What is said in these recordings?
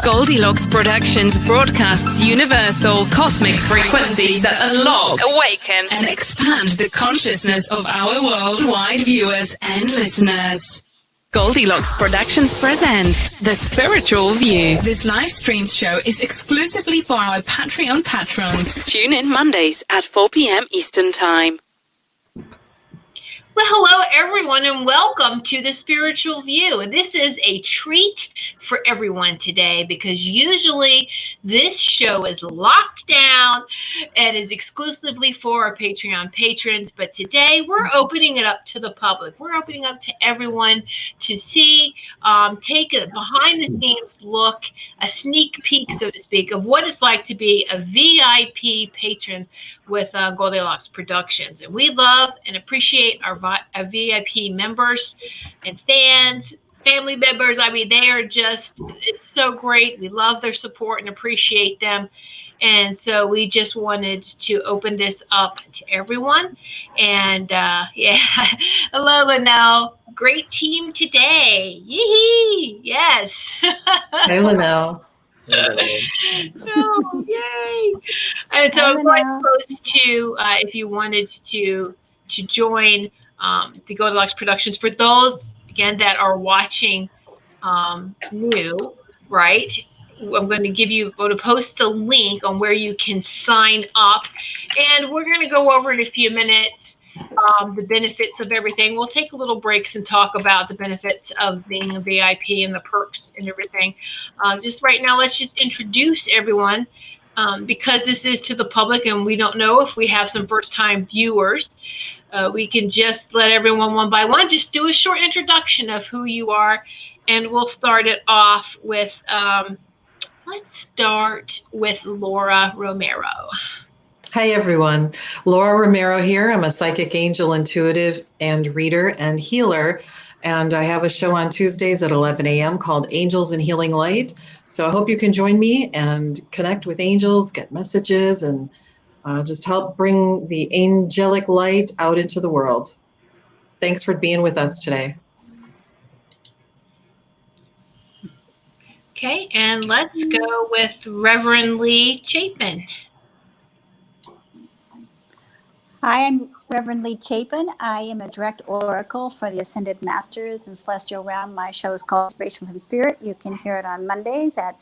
Goldylocks Productions broadcasts universal cosmic frequencies that unlock, awaken, and expand the consciousness of our worldwide viewers and listeners. Goldylocks Productions presents The Spiritual View. This live streamed show is exclusively for our Patreon patrons. Tune in Mondays at 4 p.m. Eastern Time. Well, hello, everyone, and welcome to The Spiritual View. And this is a treat for everyone today because usually this show is locked down and is exclusively for our Patreon patrons. But today we're opening it up to the public. We're opening up to everyone to see, take a behind-the-scenes look, a sneak peek, so to speak, of what it's like to be a VIP patron with Goldylocks Productions. And we love and appreciate our VIP members and fans, family members. I mean, they are just, it's so great. We love their support and appreciate them. And so we just wanted to open this up to everyone. And hello, Linnell. Great team today. Yee-hee. Yes. Hey, Linnell. Oh, yay. And so I'm going to post to, if you wanted to join the Goldylocks Productions, for those, again, that are watching new, right? I'm going to post the link on where you can sign up. And we're going to go over in a few minutes the benefits of everything. We'll take a little breaks and talk about the benefits of being a VIP and the perks and everything. Just right now, let's just introduce everyone because this is to the public and we don't know if we have some first-time viewers. We can just let everyone one by one just do a short introduction of who you are, and we'll start it off with, let's start with Laura Romero. Hi, everyone. Laura Romero here. I'm a psychic angel, intuitive, and reader and healer. And I have a show on Tuesdays at 11 a.m. called Angels and Healing Light. So I hope you can join me and connect with angels, get messages, and just help bring the angelic light out into the world. Thanks for being with us today. Okay, and let's go with Reverend Lee Chapin. Hi, I'm Reverend Lee Chapin. I am a direct oracle for the Ascended Masters in Celestial Realm. My show is called Inspiration from Spirit. You can hear it on Mondays at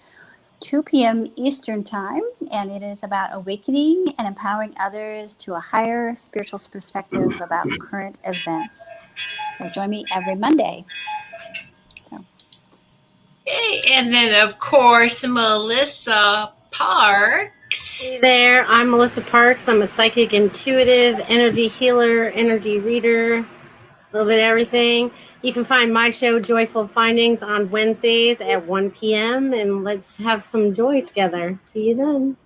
2 p.m. Eastern Time, and it is about awakening and empowering others to a higher spiritual perspective about current events. So join me every Monday. Okay, and then, of course, Melissa Parks. Hey there, I'm Melissa Parks. I'm a psychic, intuitive, energy healer, energy reader, a little bit of everything. You can find my show, Joyful Findings, on Wednesdays at 1 p.m. And let's have some joy together. See you then.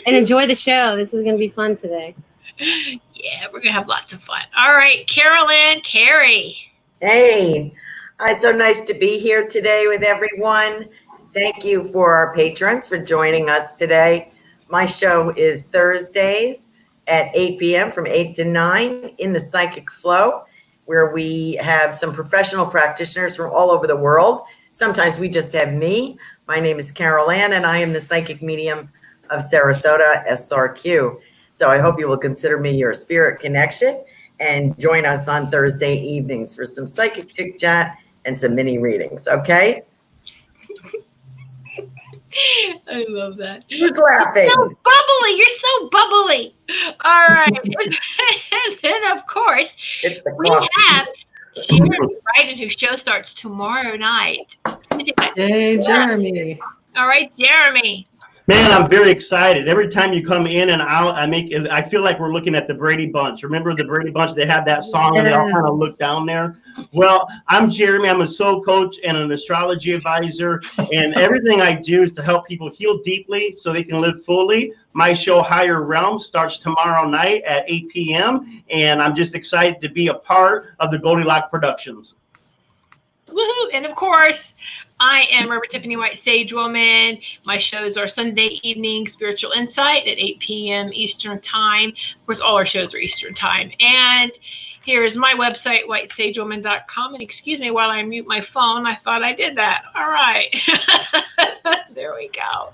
And enjoy the show. This is going to be fun today. Yeah, we're going to have lots of fun. All right, Carolyn Carey. Hey, it's so nice to be here today with everyone. Thank you for our patrons for joining us today. My show is Thursdays at 8 p.m. from 8 to 9 in the Psychic Flow, where we have some professional practitioners from all over the world. Sometimes we just have me. My name is Carol Ann, and I am the psychic medium of Sarasota, SRQ. So I hope you will consider me your spirit connection and join us on Thursday evenings for some psychic chit chat and some mini readings, okay? I love that. Who's laughing? You're so bubbly. You're so bubbly. All right. And then, of course, we have Jeremy Bryden, whose show starts tomorrow night. Hey, Jeremy. All right, Jeremy. Man, I'm very excited. Every time you come in and out, I feel like we're looking at the Brady Bunch. Remember the Brady Bunch? They have that song and they all kind of look down there. Well, I'm Jeremy. I'm a soul coach and an astrology advisor. And everything I do is to help people heal deeply so they can live fully. My show, Higher Realm, starts tomorrow night at 8 p.m. And I'm just excited to be a part of the Goldylocks Productions. Woohoo! And of course, I am Reverend Tiffany White, Sage Woman. My shows are Sunday evening, Spiritual Insight at 8 p.m. Eastern Time. Of course, all our shows are Eastern Time. And Here's my website, whitesagewoman.com. And excuse me while I mute my phone. I thought I did that. All right. There we go.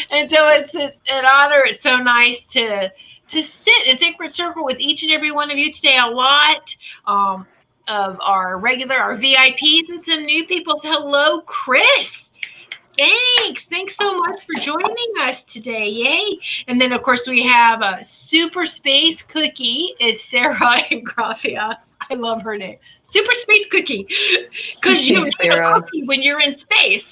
And so it's an honor. It's so nice to sit in sacred circle with each and every one of you today. A lot of our VIPs and some new people. So hello, Chris. Thanks so much for joining us today. Yay. And then of course we have a Super Space Cookie is Sarah and Gracia. I love her name. Super Space Cookie. Because you eat a cookie when you're in space.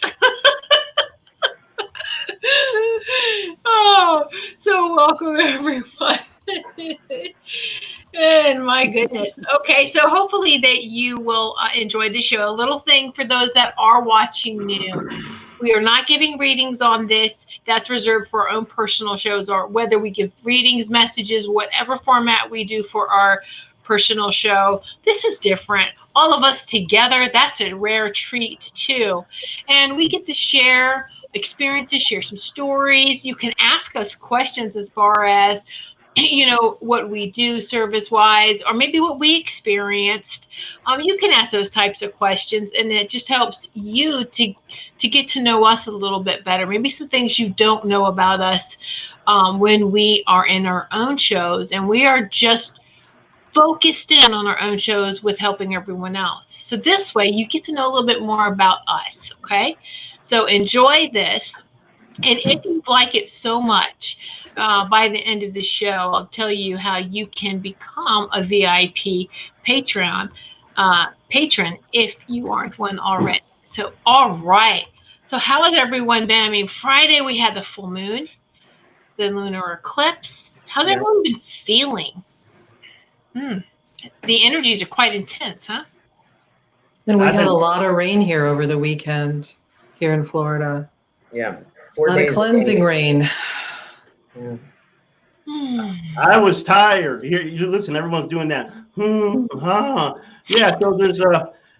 Oh, so welcome everyone. And my goodness. Okay, so hopefully that you will enjoy the show. A little thing for those that are watching new. We are not giving readings on this. That's reserved for our own personal shows, or whether we give readings, messages, whatever format we do for our personal show. This is different. All of us together, that's a rare treat too. And we get to share experiences, share some stories. You can ask us questions as far as, you know, what we do service wise, or maybe what we experienced. You can ask those types of questions, and it just helps you to get to know us a little bit better. Maybe some things you don't know about us when we are in our own shows, and we are just focused in on our own shows with helping everyone else. So this way you get to know a little bit more about us. Okay, so enjoy this. And if you like it so much, by the end of the show, I'll tell you how you can become a VIP patron if you aren't one already. So, all right. So how has everyone been? I mean, Friday we had the full moon, the lunar eclipse. How's everyone been feeling? The energies are quite intense, huh? And we had a lot of rain here over the weekend here in Florida. Yeah. A lot of cleansing rain. Yeah. I was tired. Here, you listen. Everyone's doing that. Yeah. So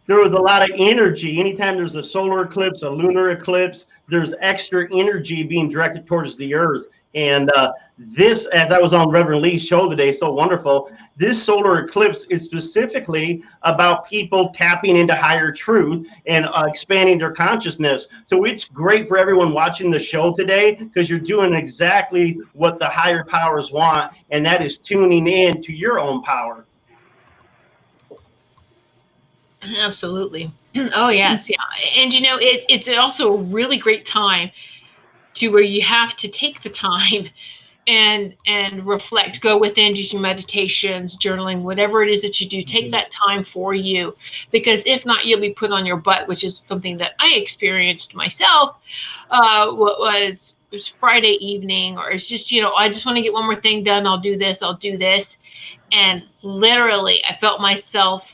there was a lot of energy. Anytime there's a solar eclipse, a lunar eclipse, there's extra energy being directed towards the earth. And this, as I was on Reverend Lee's show today, so wonderful. This solar eclipse is specifically about people tapping into higher truth and expanding their consciousness. So it's great for everyone watching the show today, because you're doing exactly what the higher powers want, and that is tuning in to your own power. Absolutely. Oh, yes. Yeah. And, you know, it's also a really great time to where you have to take the time and reflect, go within, do some meditations, journaling, whatever it is that you do, take that time for you, because if not, you'll be put on your butt, which is something that I experienced myself. It was Friday evening, or it's just, you know, I just want to get one more thing done. I'll do this. And literally I felt myself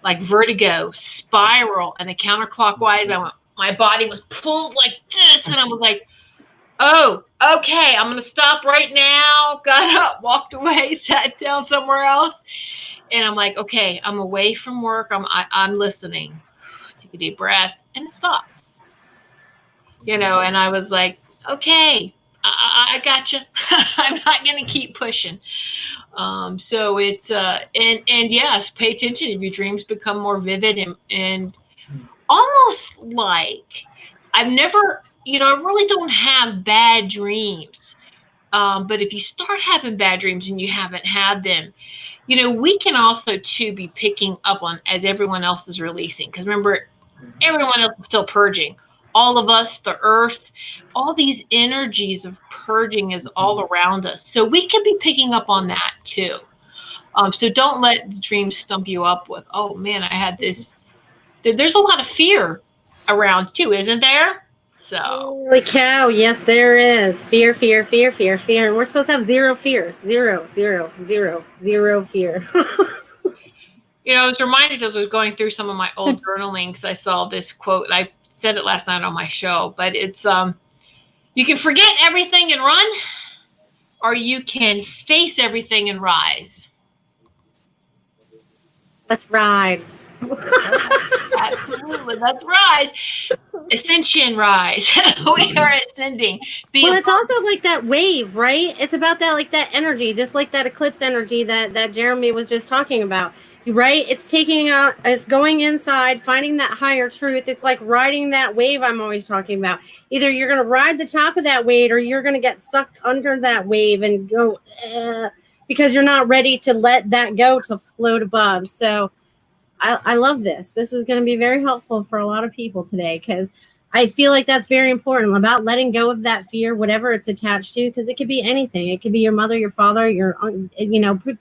like vertigo spiral, and the counterclockwise. My body was pulled like this, and I was like, oh, okay, I'm going to stop right now. Got up, walked away, sat down somewhere else. And I'm like, okay, I'm away from work. I'm listening. Take a deep breath, and it stopped. You know, and I was like, okay, I gotcha. I'm not going to keep pushing. So it's, and yes, pay attention if your dreams become more vivid and almost like I've never, you know, I really don't have bad dreams. But if you start having bad dreams and you haven't had them, you know, we can also too be picking up on as everyone else is releasing. Because remember, everyone else is still purging. All of us, the earth, all these energies of purging is all around us. So we can be picking up on that too. So don't let the dreams stump you up with, oh man, I had this. There's a lot of fear around too, isn't there? So holy cow, yes, there is. Fear, fear, fear, fear, fear. We're supposed to have zero fear. Zero fear. You know, I was reminded as I was going through some of my old journaling, because I saw this quote. I said it last night on my show, but it's you can forget everything and run, or you can face everything and rise. Let's ride. Absolutely, let's rise. Ascension, rise. We are ascending. Well, it's also like that wave, right? It's about that, like that energy, just like that eclipse energy that Jeremy was just talking about. right? It's it's going inside, finding that higher truth. It's like riding that wave I'm always talking about. Either you're going to ride the top of that wave or you're going to get sucked under that wave and go because you're not ready to let that go to float above. So I love this. This is going to be very helpful for a lot of people today because I feel like that's very important about letting go of that fear, whatever it's attached to, because it could be anything. It could be your mother, your father, your,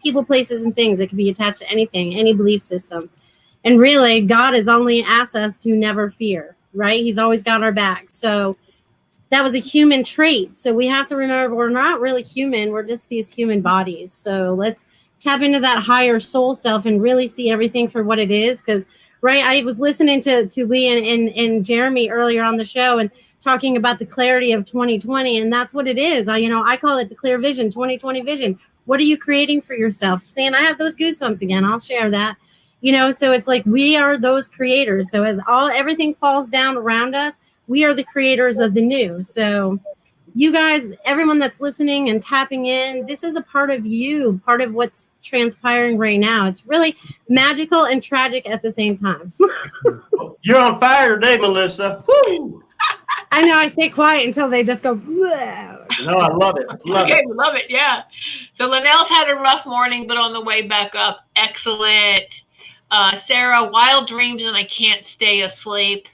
people, places, and things. It could be attached to anything, any belief system. And really, God has only asked us to never fear, right? He's always got our back. So that was a human trait. So we have to remember we're not really human. We're just these human bodies. So let's tap into that higher soul self and really see everything for what it is. Because, right, I was listening to Lee and Jeremy earlier on the show and talking about the clarity of 2020. And that's what it is. I call it the clear vision, 2020 vision. What are you creating for yourself? Saying, I have those goosebumps again. I'll share that. So it's like we are those creators. So as everything falls down around us, we are the creators of the new. So you guys, everyone that's listening and tapping in, this is a part of you, part of what's transpiring right now. It's really magical and tragic at the same time. You're on fire today, Melissa. Woo! I know, I stay quiet until they just go, whoa. No, I love it. Love it. Love it, yeah. So Linnell's had a rough morning, but on the way back up, excellent. Sarah, wild dreams and I can't stay asleep.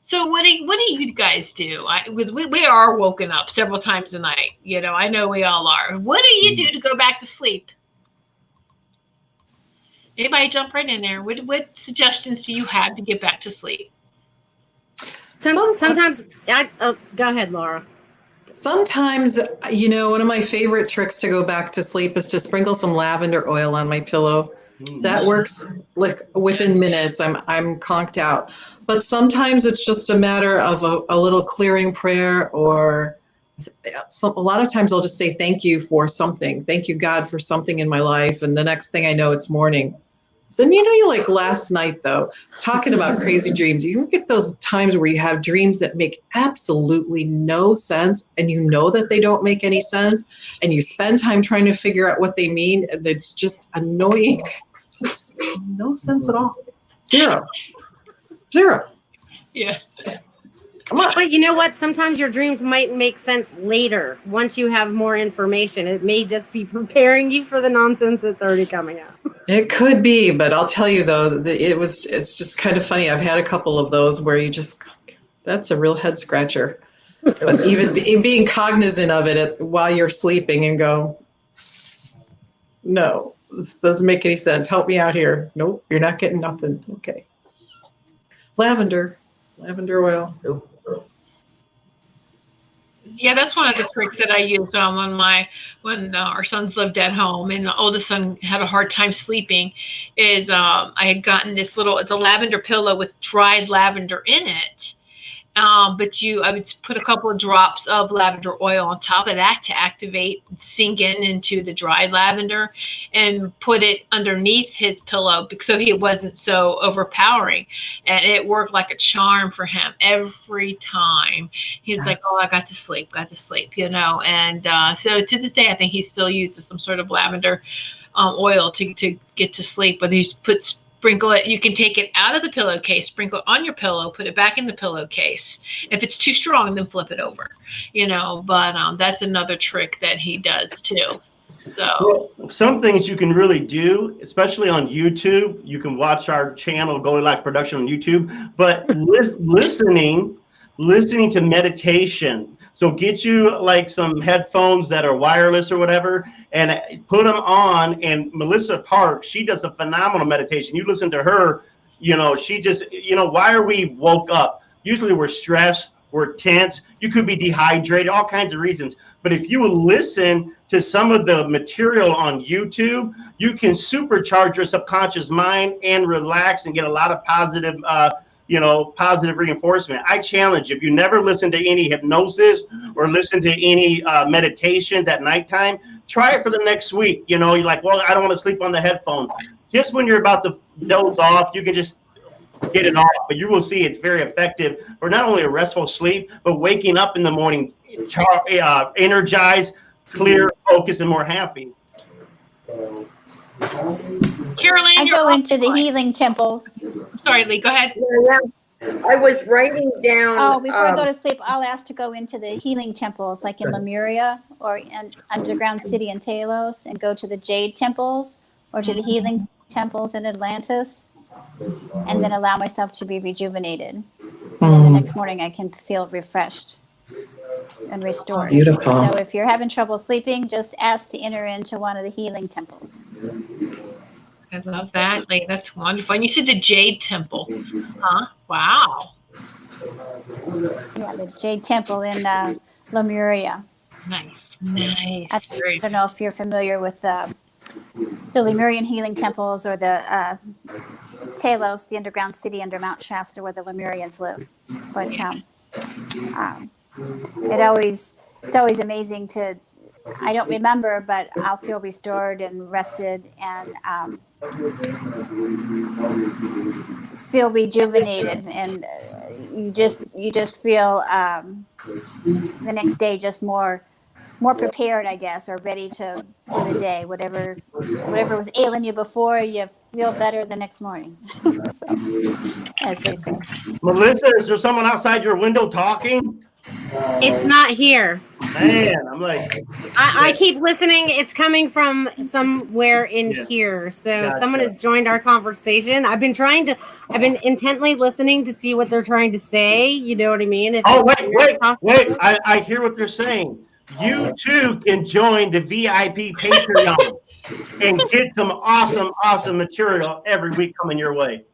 So what do you guys do? Because we are woken up several times a night. I know we all are. What do you do to go back to sleep? Anybody jump right in there. What suggestions do you have to get back to sleep? Sometimes, go ahead, Laura. Sometimes, one of my favorite tricks to go back to sleep is to sprinkle some lavender oil on my pillow. That works like within minutes. I'm conked out. But sometimes it's just a matter of a little clearing prayer, or a lot of times I'll just say thank you for something. Thank you, God, for something in my life. And the next thing I know, it's morning. Then like last night, though, talking about crazy dreams, you get those times where you have dreams that make absolutely no sense, and you know that they don't make any sense, and you spend time trying to figure out what they mean, and it's just annoying. It's no sense at all. Zero. Yeah. Come on. But you know what? Sometimes your dreams might make sense later once you have more information. It may just be preparing you for the nonsense that's already coming out. It could be, but I'll tell you though, it's just kind of funny. I've had a couple of those where that's a real head scratcher. But even being cognizant of it while you're sleeping and go, no, this doesn't make any sense. Help me out here. Nope, you're not getting nothing. Okay. Lavender oil. Yeah, that's one of the tricks that I used when our sons lived at home and the oldest son had a hard time sleeping. Is I had gotten it's a lavender pillow with dried lavender in it. But I would put a couple of drops of lavender oil on top of that to activate, sink into the dried lavender, and put it underneath his pillow so he wasn't so overpowering. And it worked like a charm for him every time. He's like, oh, I got to sleep. And so to this day, I think he still uses some sort of lavender oil to get to sleep. But he's sprinkle it. You can take it out of the pillowcase, sprinkle it on your pillow, put it back in the pillowcase. If it's too strong, then flip it over. But that's another trick that he does too. So some things you can really do, especially on YouTube. You can watch our channel, Goldylocks Productions on YouTube. But listening to meditation. So get you like some headphones that are wireless or whatever, and put them on. And Melissa Park, she does a phenomenal meditation. You listen to her, she just, why are we woke up? Usually we're stressed, we're tense. You could be dehydrated, all kinds of reasons. But if you listen to some of the material on YouTube, you can supercharge your subconscious mind and relax and get a lot of positive positive reinforcement. I challenge, if you never listen to any hypnosis or listen to any meditations at nighttime, try it for the next week. You're like, well, I don't want to sleep on the headphones. Just when you're about to doze off, you can just get it off. But you will see it's very effective for not only a restful sleep, but waking up in the morning, energized, clear, focused, and more happy. Carolyn, I you're go off into the mic. healing temples. Sorry, Lee, go ahead. Yeah. I was writing down. Oh, before I go to sleep, I'll ask to go into the healing temples, like in Lemuria or in Underground City in Talos, and go to the Jade temples or to the healing temples in Atlantis, and then allow myself to be rejuvenated. And then the next morning, I can feel refreshed and restored. Beautiful. So if you're having trouble sleeping, just ask to enter into one of the healing temples. I love that. Like, that's wonderful. And you said the Jade Temple, huh? Wow. Yeah, the Jade Temple in Lemuria. Nice. Nice. I don't know if you're familiar with the Lemurian healing temples or the Talos, the underground city under Mount Shasta where the Lemurians live. But it's always amazing to, I don't remember, but I'll feel restored and rested and feel rejuvenated, and you just feel the next day just more prepared, I guess, or ready for the day. Whatever was ailing you before, you feel better the next morning. So, as they say. Melissa, is there someone outside your window talking? It's not here. Man, I'm like, I keep listening. It's coming from somewhere in Yeah. here. So Gotcha. someone has joined our conversation. I've been intently listening to see what they're trying to say. You know what I mean? If oh, it's- wait. I hear what they're saying. You too can join the VIP Patreon and get some awesome material every week coming your way.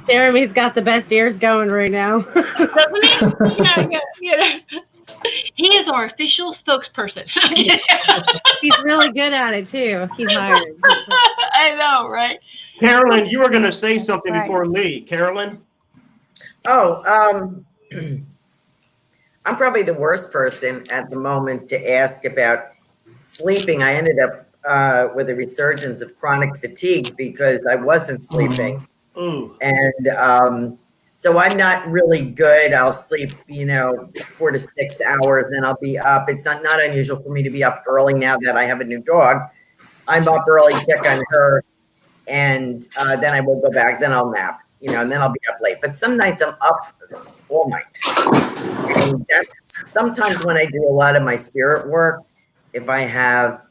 Jeremy's got the best ears going right now. Doesn't he? Yeah. He is our official spokesperson. He's really good at it too. He's hired. I know, right? Carolyn, you were going to say something Right. before Lee. Carolyn? I'm probably the worst person at the moment to ask about sleeping. I ended up with a resurgence of chronic fatigue because I wasn't sleeping. Ooh. And so I'm not really good. I'll sleep, 4 to 6 hours, then I'll be up. It's not unusual for me to be up early now that I have a new dog. I'm up early, check on her, and then I will go back. Then I'll nap, and then I'll be up late. But some nights I'm up all night. And that's sometimes when I do a lot of my spirit work, if I have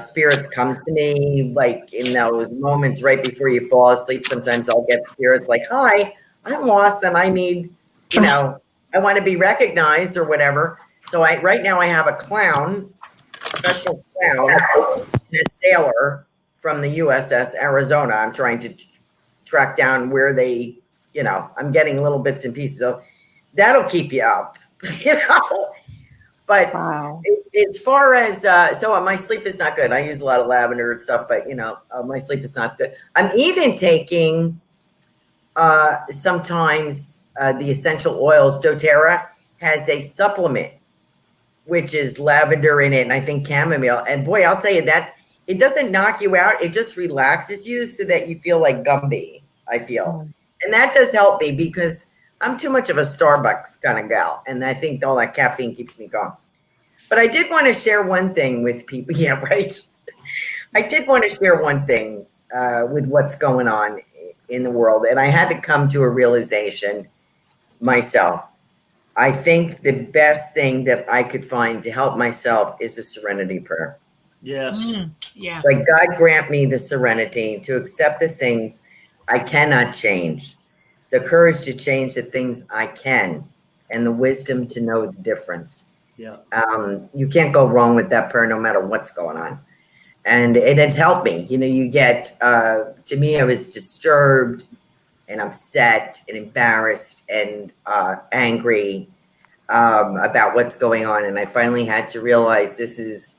spirits come to me, like in those moments right before you fall asleep, sometimes I'll get spirits like, hi, I'm lost and I need, I want to be recognized or whatever. So right now I have a clown, professional clown, and a sailor from the USS Arizona. I'm trying to track down where they, I'm getting little bits and pieces. So that'll keep you up, But Wow. as far as, so my sleep is not good. I use a lot of lavender and stuff, but my sleep is not good. I'm even taking sometimes the essential oils. doTERRA has a supplement, which is lavender in it, and I think chamomile. And boy, I'll tell you that it doesn't knock you out. It just relaxes you so that you feel like Gumby, I feel. And that does help me because I'm too much of a Starbucks kind of gal. And I think all that caffeine keeps me going. But I did want to share one thing with people. Yeah, right. I did want to share one thing with what's going on in the world. And I had to come to a realization myself. I think the best thing that I could find to help myself is a serenity prayer. Yes. Yeah. It's like, God grant me the serenity to accept the things I cannot change, the courage to change the things I can, and the wisdom to know the difference. Yeah. You can't go wrong with that prayer no matter what's going on. And it has helped me. You get, to me, I was disturbed and upset and embarrassed and angry about what's going on. And I finally had to realize this is,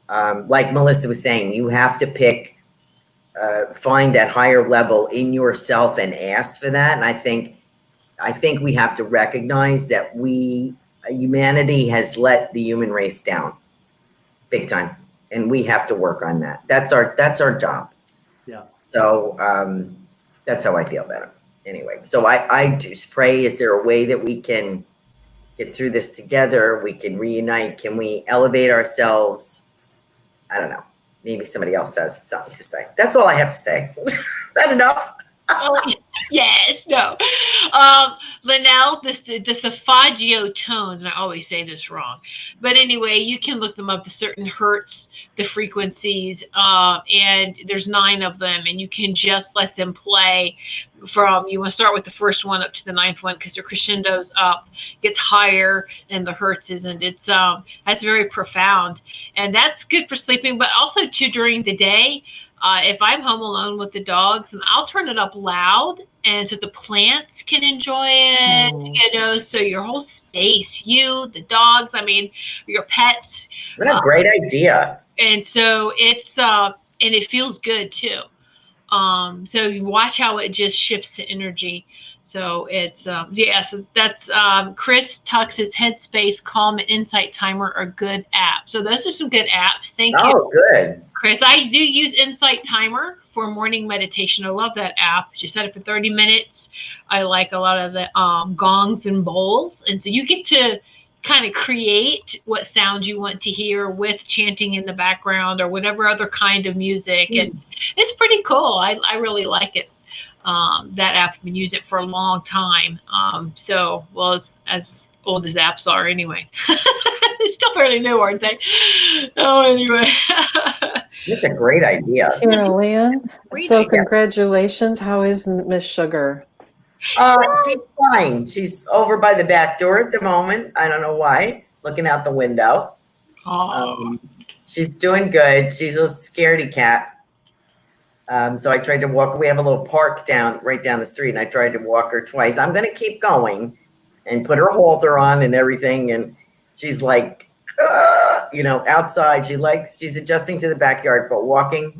like Melissa was saying, you have to find that higher level in yourself and ask for that. And I think we have to recognize that humanity has let the human race down big time. And we have to work on that. That's our job. Yeah. So that's how I feel about it. Anyway, so I just pray, is there a way that we can get through this together? We can reunite. Can we elevate ourselves? I don't know. maybe somebody else has something to say. That's all I have to say. Is that enough? Oh, yes, no. Linnell, the Solfeggio tones, and I always say this wrong, but anyway, you can look them up, the certain hertz, the frequencies, and there's 9 of them, and you can just let them play from, you want to start with the first one up to the 9th one, because the crescendo's up, gets higher, and the hertz isn't. It's that's very profound, and that's good for sleeping, but also too during the day. If I'm home alone with the dogs, I'll turn it up loud, and so the plants can enjoy it, so your whole space, you, the dogs, I mean, your pets. What a great idea. And so it's, and it feels good too. So you watch how it just shifts the energy. So it's, so that's, Chris Tux's Headspace, Calm, and Insight Timer are good apps. So those are some good apps. Thank you. Oh, good. Chris, I do use Insight Timer for morning meditation. I love that app. You set it for 30 minutes. I like a lot of the gongs and bowls. And so you get to kind of create what sounds you want to hear with chanting in the background or whatever other kind of music. And it's pretty cool. I really like it. That app, I've been using it for a long time. As old as apps are anyway. It's still fairly new, aren't they? Oh, anyway. It's a great idea. Carol Ann, so congratulations. How is Miss Sugar? She's fine. She's over by the back door at the moment. I don't know why. Looking out the window. She's doing good. She's a scaredy cat. So I tried to walk. We have a little park right down the street, and I tried to walk her twice. I'm going to keep going and put her halter on and everything. And she's like, outside. She's adjusting to the backyard, but walking,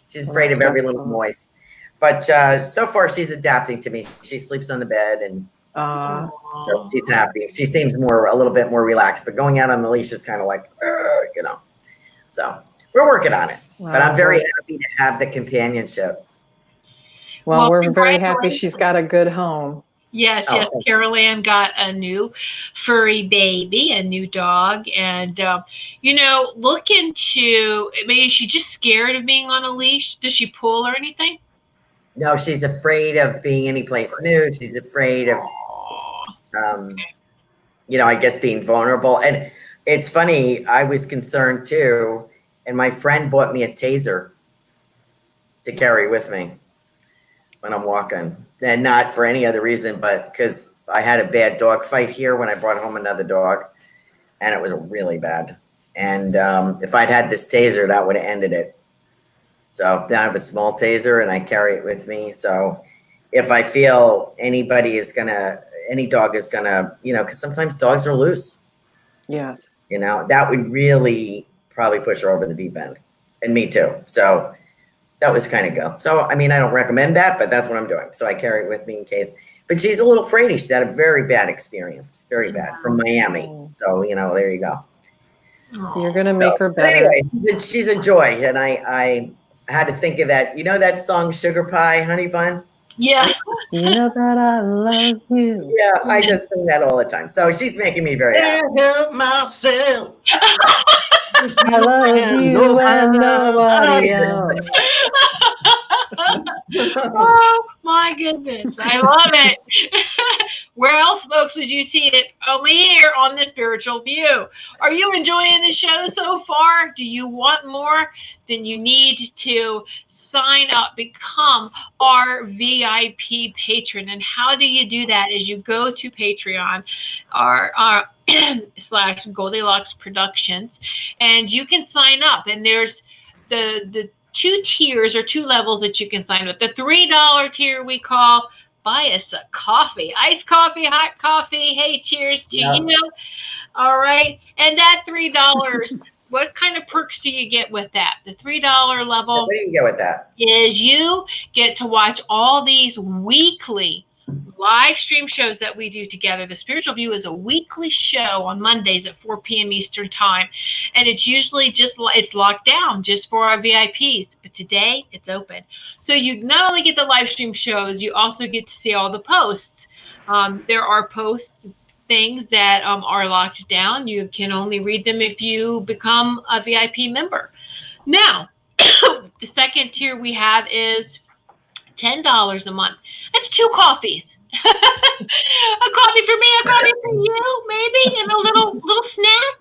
she's afraid of every little noise. But so far, she's adapting to me. She sleeps on the bed, and so she's happy. She seems a little bit more relaxed. But going out on the leash is kind of like, So we're working on it. Wow. But I'm very happy to have the companionship. Well, we're very happy she's got a good home. Yes. Carol Ann got a new furry baby, a new dog. And, look into, maybe she's just scared of being on a leash. Does she pull or anything? No, she's afraid of being anyplace new. She's afraid of, I guess being vulnerable. And it's funny, I was concerned too. And my friend bought me a taser to carry with me when I'm walking. And not for any other reason, but because I had a bad dog fight here when I brought home another dog, and it was really bad. And if I'd had this taser, that would have ended it. So now I have a small taser, and I carry it with me. So if I feel any dog is gonna, because sometimes dogs are loose. Yes. That would really probably push her over the deep end, and me too. So that was kind of go. So, I don't recommend that, but that's what I'm doing. So I carry it with me in case. But she's a little fraidy. She's had a very bad experience, very bad, from Miami. So, there you go. You're going to make her better. Anyway, she's a joy. And I had to think of that. You know that song, Sugar Pie, Honey Bun? Yeah. You know that I love you. Yeah, I just sing that all the time. So she's making me very happy. Can't help myself. I love you and nobody else. Oh my goodness, I love it. Where else, folks, would you see it? Only here on The Spiritual View. Are you enjoying the show so far? Do you want more? Then you need to sign up, become our VIP patron. And how do you do that? Is you go to Patreon, our / Goldylocks Productions, and you can sign up. And there's the 2 tiers or 2 levels that you can sign up. The $3 tier we call buy us a coffee, iced coffee, hot coffee. Hey, cheers to you. All right. And that $3, what kind of perks do you get with that? The $3 level. What do you get with that? Is you get to watch all these weekly live stream shows that we do together. The Spiritual View is a weekly show on Mondays at 4 p.m. Eastern Time. And it's usually it's locked down just for our VIPs. But today it's open. So you not only get the live stream shows, you also get to see all the posts. There are posts, things that are locked down. You can only read them if you become a VIP member. Now, the second tier we have is $10 a month. That's 2 coffees. A coffee for me, a coffee for you, maybe, and a little snack.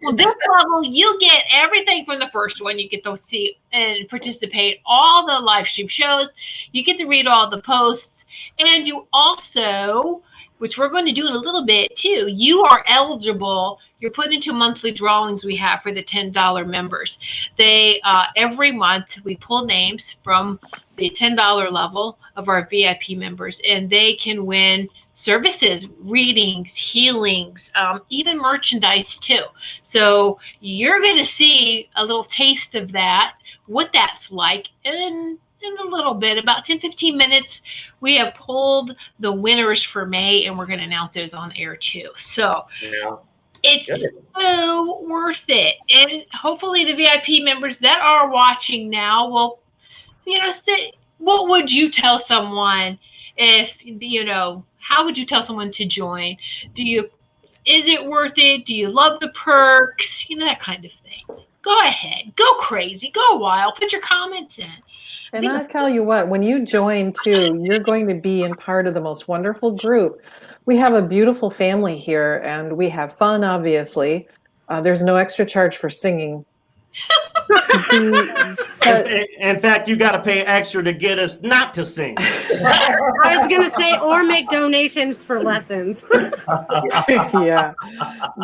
Well, this level, you get everything from the first one. You get to see and participate all the live stream shows. You get to read all the posts, and you also, which we're going to do in a little bit too, you are eligible. You're put into monthly drawings we have for the $10 members. They every month we pull names from the $10 level of our VIP members, and they can win services, readings, healings, even merchandise too. So you're going to see a little taste of that, what that's like in a little bit, about 10-15 minutes. We have pulled the winners for May, and we're going to announce those on air too. So it's so worth it. And hopefully the VIP members that are watching now will, say, what would you tell someone if, how would you tell someone to join? Is it worth it? Do you love the perks? That kind of thing. Go ahead. Go crazy. Go wild. Put your comments in. And I'll tell you what, when you join too, you're going to be in part of the most wonderful group. We have a beautiful family here, and we have fun, obviously. There's no extra charge for singing. In fact, you got to pay extra to get us not to sing. I was going to say, or make donations for lessons. Yeah.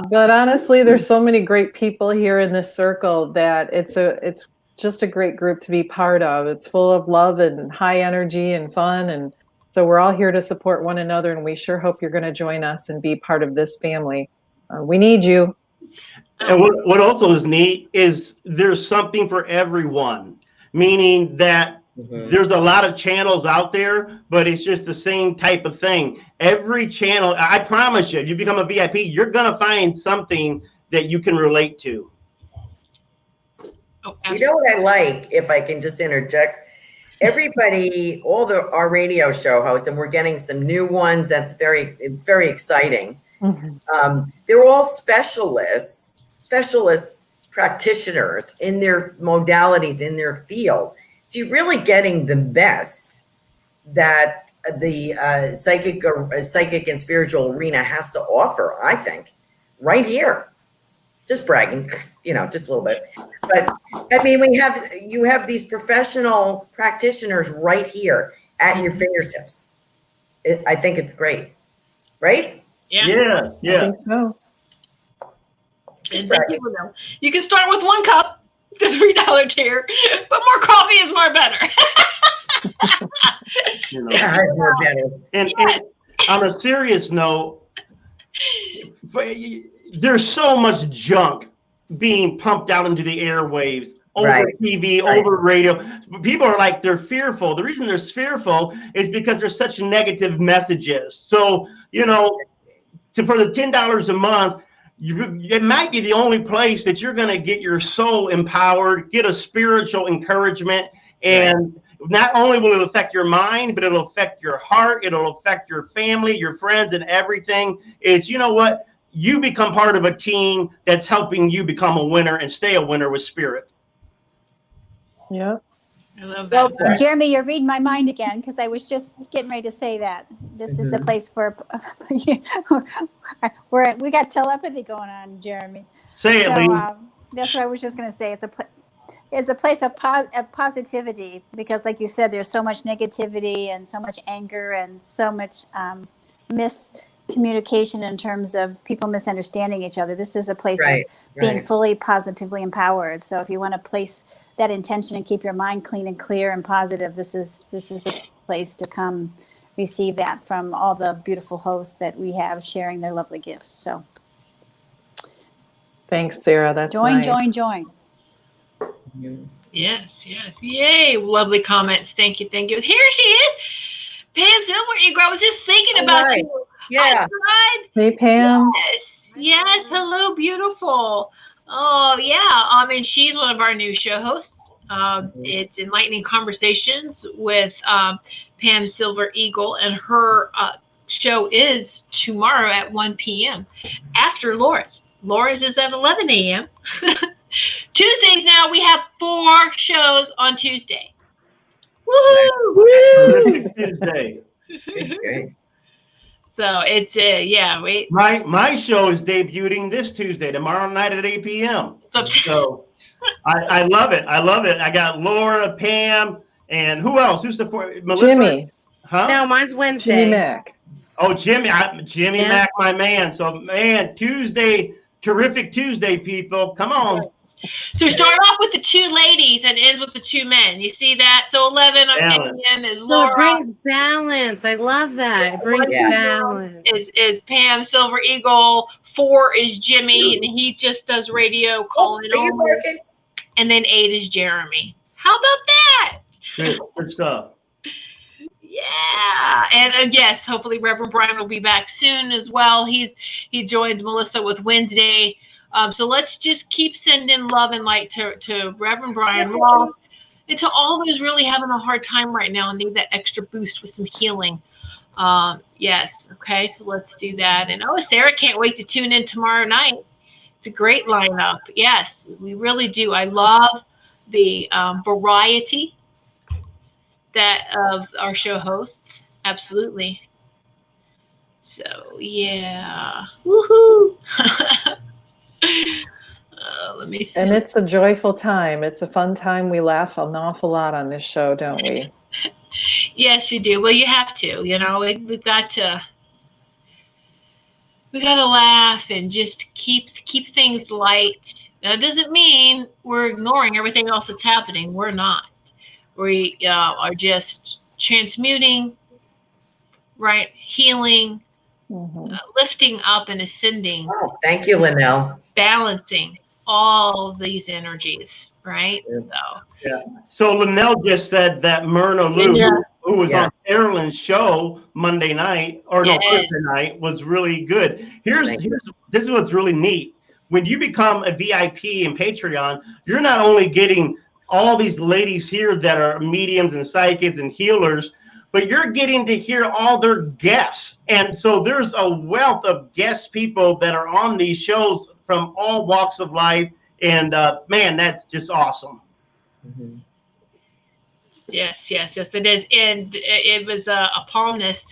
But honestly, there's so many great people here in this circle that it's just a great group to be part of. It's full of love and high energy and fun. And so we're all here to support one another. And we sure hope you're going to join us and be part of this family. We need you. And what also is neat is there's something for everyone, meaning that there's a lot of channels out there, but it's just the same type of thing. Every channel, I promise you, if you become a VIP, you're going to find something that you can relate to. You know what I like, if I can just interject? Everybody, our radio show hosts, and we're getting some new ones. That's very, very exciting. They're all specialist practitioners in their modalities, in their field. So you're really getting the best that the psychic and spiritual arena has to offer, I think, right here. Just bragging, just a little bit. But I mean, you have these professional practitioners right here at your fingertips. I think it's great, right? Yeah. Yes. I think so. You can start with 1 cup, the $3 tier, but more coffee is more better. More better. And on a serious note, there's so much junk being pumped out into the airwaves, over TV, over radio. People are like, they're fearful. The reason they're fearful is because there's such negative messages. So, for the $10 a month, it might be the only place that you're going to get your soul empowered, get a spiritual encouragement, and not only will it affect your mind, but it'll affect your heart, it'll affect your family, your friends, and everything. It's, you become part of a team that's helping you become a winner and stay a winner with spirit. Yeah. I love that. Well, Jeremy, you're reading my mind again, because I was just getting ready to say that. This is a place for where we got telepathy going on, Jeremy. Say it, Lee. That's what I was just going to say. It's a place of positivity, because, like you said, there's so much negativity and so much anger and so much miscommunication in terms of people misunderstanding each other. This is a place of being fully positively empowered. So if you want to place that intention and keep your mind clean and clear and positive, this is the place to come receive that from all the beautiful hosts that we have sharing their lovely gifts. So thanks, Sarah. That's join. Yes. Yay. Lovely comments. Thank you. Here she is. Pam Silver, I was just thinking about you. Yeah. Hey, Pam. Yes. Hello, beautiful. Oh, yeah. And she's one of our new show hosts. It's Enlightening Conversations with Pam Silver Eagle, and her show is tomorrow at 1 p.m. after Laura's. Laura's is at 11 a.m. Tuesdays now, we have 4 shows on Tuesday. Terrific Tuesday. Okay. So it's yeah. My show is debuting this Tuesday, tomorrow night at 8 p.m. So I love it. I love it. I got Laura, Pam, and who else? Who's the Melissa? Jimmy. Huh? No, mine's Wednesday. Jimmy Mack. Oh, Jimmy Yeah. Mack, my man. So man, Tuesday, terrific Tuesday, people. Come on. So we start off with the 2 ladies and ends with the 2 men. You see that? So 11 Balance. a.m. is So Laura. it brings balance. I love that. It brings Yeah. balance. Is Pam Silver Eagle. 4 is Jimmy, and he just does radio calling Are you only. working? And then 8 is Jeremy. How about that? Good stuff. Yeah, and yes, hopefully Reverend Brian will be back soon as well. He joins Melissa with Wednesday. So let's just keep sending love and light to Reverend Brian Ross and to all those really having a hard time right now and need that extra boost with some healing. Yes, okay, so let's do that. And Sarah can't wait to tune in tomorrow night. It's a great lineup. Yes, we really do. I love the variety of our show hosts. Absolutely. So yeah. Woohoo. Let me see. And it's a joyful time. It's a fun time. We laugh an awful lot on this show, don't we? Yes, you do. Well, you have to. We've got to laugh and just keep things light. Now, it doesn't mean we're ignoring everything else that's happening. We're not. We are just transmuting, right? Healing, lifting up and ascending. Oh, thank you, Linnell. Balancing all these energies, right? Yeah. So Linnell just said that Myrna Lou, who was on Carolyn's show Monday night, or no, Thursday night, was really good. This is what's really neat. When you become a VIP in Patreon, you're not only getting all these ladies here that are mediums and psychics and healers, but you're getting to hear all their guests. And so there's a wealth of guest people that are on these shows from all walks of life. And man, that's just awesome. Mm-hmm. Yes, it is. And it was a palmist,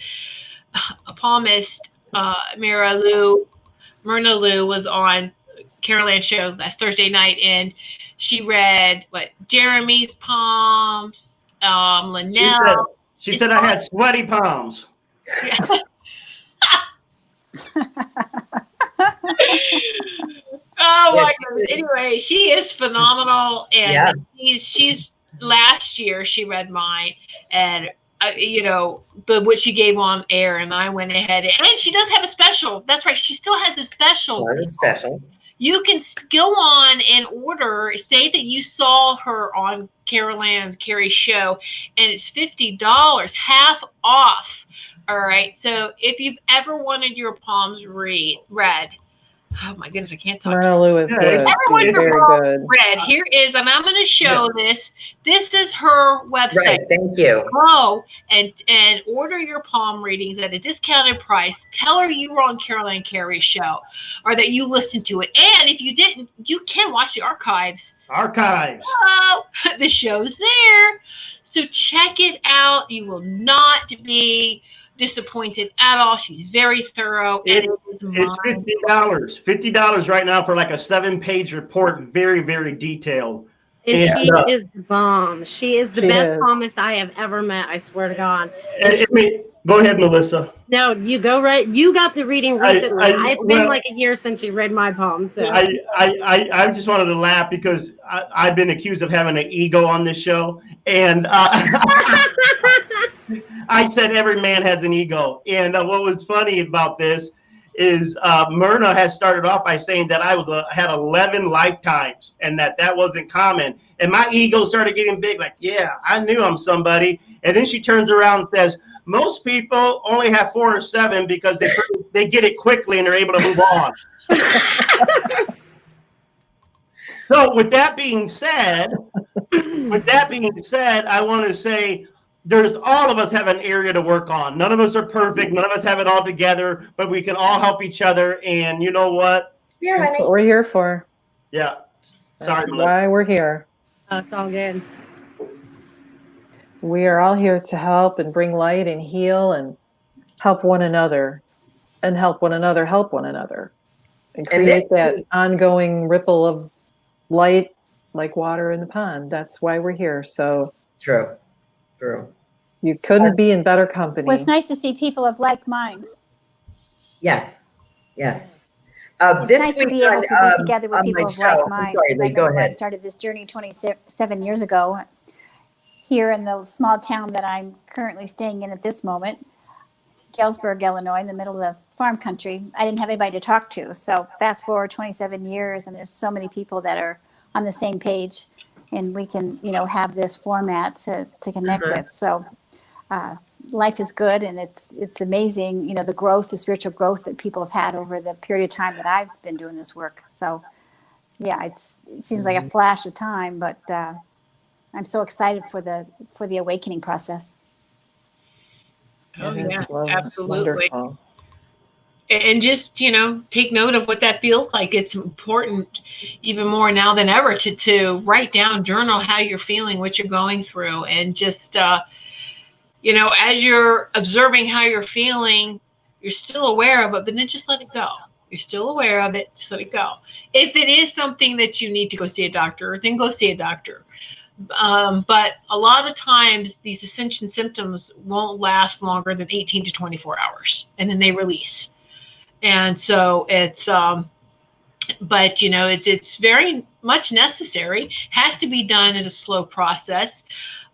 Myrna Lou was on Carolyn's show last Thursday night, and she read Jeremy's palms, Linnell. She said I had sweaty palms. Yeah. Oh my goodness. Anyway, she is phenomenal, and she's last year she read mine, and but what she gave on air, and I went ahead and she does have a special. That's right, she still has a special. What is special? You can go on and order, say that you saw her on Carrie's show, and it's $50, half off. All right. So if you've ever wanted your palms read, oh my goodness, I can't talk. Myrna Lou is good. Everyone's Very good. read. Here is, and I'm going to show this. This is her website. Right. Thank you. Go and order your palm readings at a discounted price. Tell her you were on Caroline Carey's show, or that you listened to it. And if you didn't, you can watch the archives. Oh, the show's there. So check it out. You will not be disappointed at all. She's very thorough. It's $50. $50 right now for like a 7-page report, very, very detailed. And she is the bomb. She is the best palmist I have ever met. I swear to God. Go ahead, Melissa. No, you go right. You got the reading recently. It's been like a year since you read my palm. So I just wanted to laugh because I've been accused of having an ego on this show, and I said every man has an ego. And what was funny about this is Myrna has started off by saying that I had 11 lifetimes and that wasn't common. And my ego started getting big, like, yeah, I knew I'm somebody. And then she turns around and says, most people only have 4 or 7 because they get it quickly and they're able to move on. So with that being said, I want to say, all of us have an area to work on. None of us are perfect. None of us have it all together, but we can all help each other. And you know what? Here, That's honey. what we're here for. Yeah. Sorry, That's Melissa. why we're here. Oh, it's all good. We are all here to help and bring light and heal and help one another and help one another help one another and And this create that week- ongoing ripple of light like water in the pond. That's why we're here. So True. you couldn't be in better company. Well, it's nice to see people of like minds. Yes. It's This nice to week be able to on, be together with on people my of show, like I'm minds. sorry, Because I Lee, go remember when I ahead. started this journey 27 years ago here in the small town that I'm currently staying in at this moment, Galesburg, Illinois, in the middle of the farm country. I didn't have anybody to talk to. So fast forward 27 years, and there's so many people that are on the same page, and we can, have this format to connect with. So life is good, and it's amazing, the spiritual growth that people have had over the period of time that I've been doing this work. So yeah, it seems like a flash of time, but I'm so excited for the awakening process. Oh, It is yeah, lovely. absolutely. Wonderful. And just, take note of what that feels like. It's important even more now than ever to write down, journal how you're feeling, what you're going through. And just, as you're observing how you're feeling, you're still aware of it, but then just let it go. You're still aware of it, just let it go. If it is something that you need to go see a doctor, then go see a doctor. But a lot of times these ascension symptoms won't last longer than 18 to 24 hours, and then they release. And so it's, but it's very much necessary, has to be done in a slow process.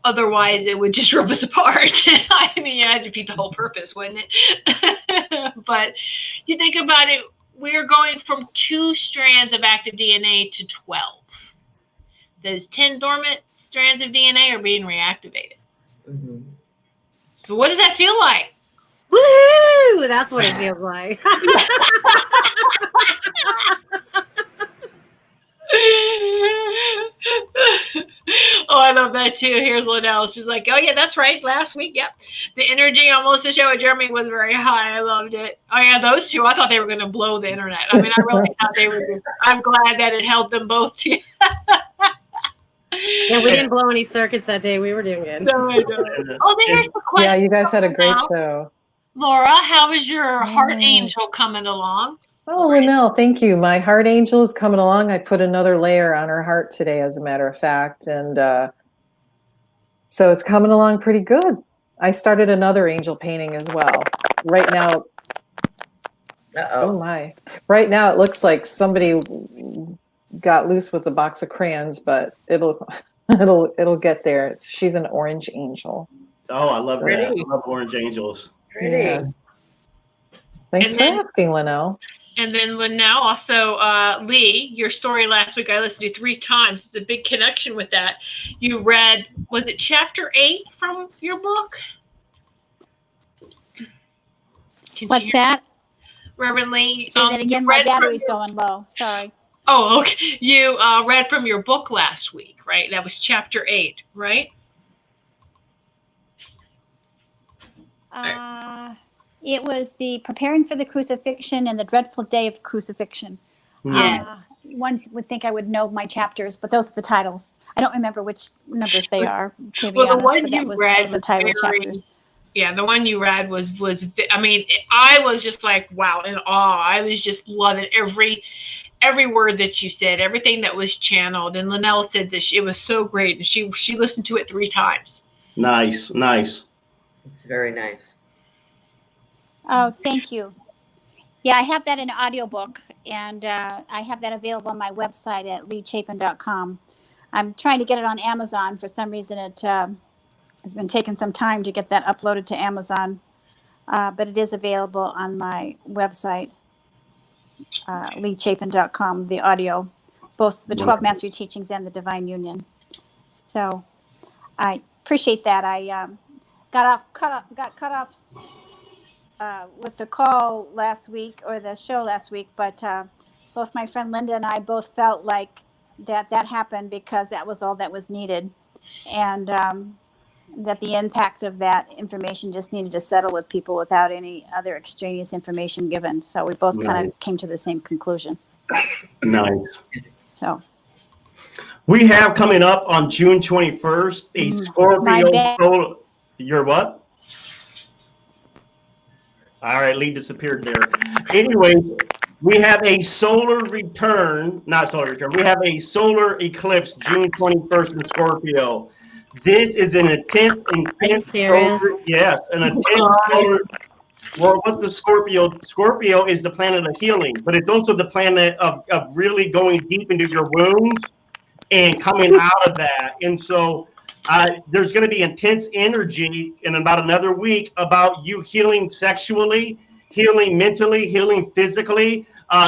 Otherwise it would just rip us apart. I mean, you had to defeat the whole purpose, wouldn't it? But you think about it, we're going from 2 strands of active DNA to 12. Those 10 dormant strands of DNA are being reactivated. Mm-hmm. So what does that feel like? Woohoo! That's what it feels like. Oh, I love that too. Here's Liddell. She's like, oh yeah, that's right. Last week, yep. The energy on Melissa's show with Jeremy was very high. I loved it. Oh yeah, those two. I thought they were going to blow the internet. I mean, I really thought they were. I'm glad that it helped them both too. Yeah, we didn't blow any circuits that day. We were doing good. No. Oh, here's the question. Yeah, you guys had a great show. Laura, how is your heart angel coming along? Oh, Linnell, thank you. My heart angel is coming along. I put another layer on her heart today, as a matter of fact. And so it's coming along pretty good. I started another angel painting as well. Right now, oh my. Right now it looks like somebody got loose with a box of crayons, but it'll get there. She's an orange angel. Oh, I love that. Pretty. I love orange angels. Pretty. Yeah. Thanks for asking, Linnell. And then Linnell, also Lee, your story last week I listened to 3 times. It's a big connection with that. You read, was it chapter 8 from your book? What's that? Reverend Lee. Say that again. My battery's going low. Sorry. Oh, okay. You read from your book last week, right? That was chapter 8, right? It was the preparing for the crucifixion and the dreadful day of crucifixion. Yeah. One would think I would know my chapters, but those are the titles. I don't remember which numbers they are, to be honest. The one but that you was read the title was chapters. Yeah, the one you read was. I mean, I was just like, wow, in awe. I was just loving every word that you said, everything that was channeled. And Linnell said that it was so great, and she listened to it 3 times. Nice. It's very nice. Oh, thank you. Yeah, I have that in an audiobook, and I have that available on my website at leechapin.com. I'm trying to get it on Amazon. For some reason, it has been taking some time to get that uploaded to Amazon, but it is available on my website, leechapin.com, the audio, both the 12 Mastery Teachings and the Divine Union. So I appreciate that. I got cut off with the call last week, or the show last week, but both my friend Linda and I both felt like that happened because that was all that was needed, and that the impact of that information just needed to settle with people without any other extraneous information given. So we both kind of came to the same conclusion. Nice. So We have coming up on June 21st a Scorpio solar. Your what? All right, Lee disappeared there. Anyways, we have a solar return, not solar return. We have a solar eclipse June 21st in Scorpio. This is an intense serious? solar, yes, an intense solar. Well, what's the Scorpio? Scorpio is the planet of healing, but it's also the planet of really going deep into your wounds and coming out of that. And so there's going to be intense energy in about another week about you healing sexually, healing mentally, healing physically.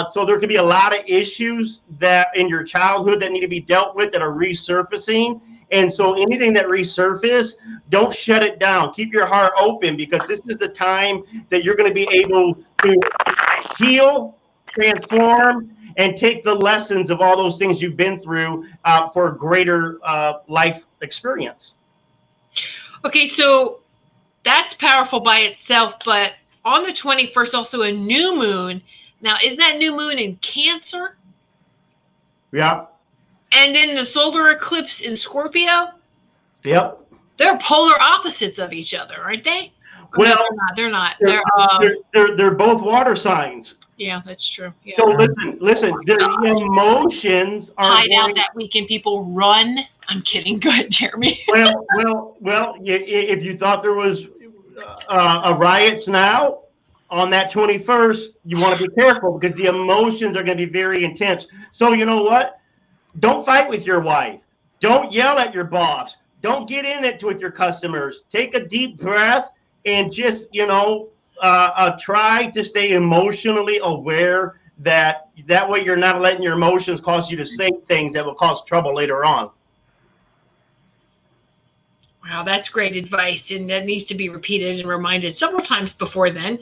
So there could be a lot of issues that in your childhood that need to be dealt with that are resurfacing. And so anything that resurface, don't shut it down. Keep your heart open, because this is the time that you're going to be able to heal, transform, and take the lessons of all those things you've been through for a greater life experience. Okay, so that's powerful by itself, but on the 21st, also a new moon. Now, is that new moon in Cancer? Yeah. And then the solar eclipse in Scorpio? Yep. They're polar opposites of each other, aren't they? Well, no, they're not. They're both water signs. Yeah, that's true. Yeah. So listen. The emotions are hide out that weekend. People run. I'm kidding. Go ahead, Jeremy. Well. If you thought there was a riots now on that 21st, you want to be careful, because the emotions are going to be very intense. So you know what? Don't fight with your wife. Don't yell at your boss. Don't get in it with your customers. Take a deep breath and just, try to stay emotionally aware. That way you're not letting your emotions cause you to say things that will cause trouble later on. Wow, that's great advice, and that needs to be repeated and reminded several times before then.